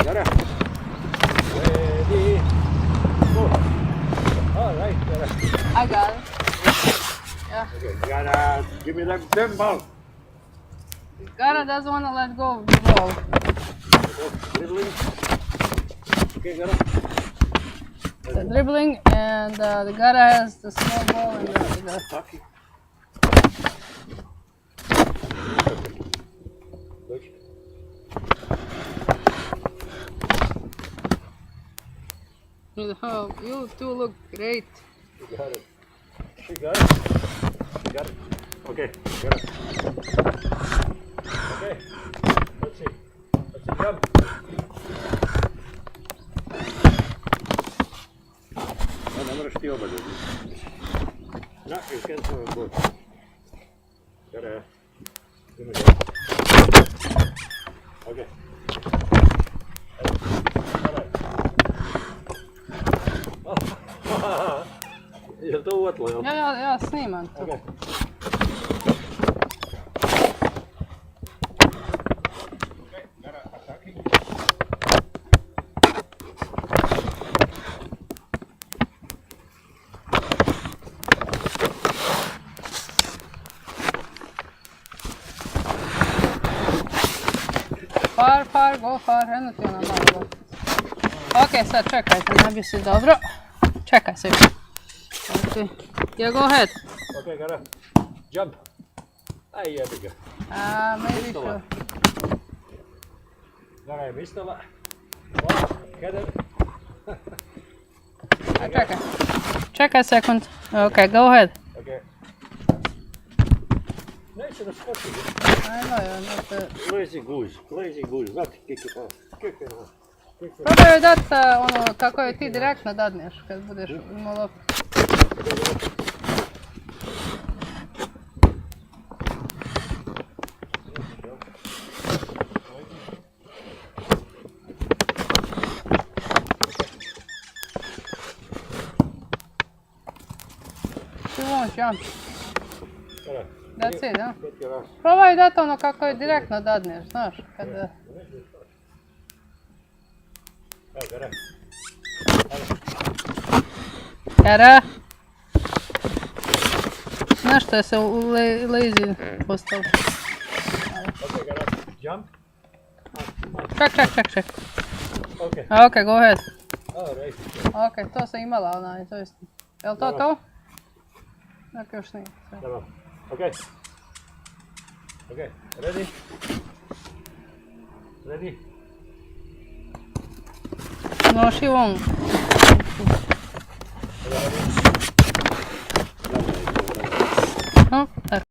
Got it. Ready. Go. All right. Got it. I got it. Yeah. Okay. You gotta give me them ball. Gara doesn't want to let go of the ball. Dribbling. Okay, got it. The dribbling and the Gara has the small ball and the Hockey. Oh, you two look great. You got it. She got it. She got it. Okay, got it. Okay, let's see. Let's see, jump. Ne moraš ti oba ljudi. No, you can throw a both. Gotta, give me that. Okay. Jel to uvatilo, jel? Ja snimam to. Okay. Far, go far, eno ti ona malo. Ok, sad čekajte, ne bi si dobro. Čekaj se. Ok, yeah, go ahead. Okay, gotta jump. Aj, jebi ga. Maybe sure. Gara je mislila. Header. Čekaj. Čekaj sekund. Ok, go ahead. Okay. Neće da skoči. I know, yeah, Lazy goose, znati kick it off. probaj joj dat ono kako joj ti direktno dadneš kad budeš imao loptu. She won't jump. That's it, huh? Probaj dat ono kako joj direktno dadneš, znaš, kad... Gara? Znaš što je se lazy postao? Okay, gotta jump. Ček. Okay. Ok, go ahead. Alright. Ok, to sam imala onaj, to jest... Jel to to? Nek još nije. Dobro. Okay. Okay, ready? Ready? No, she won't. No, tak.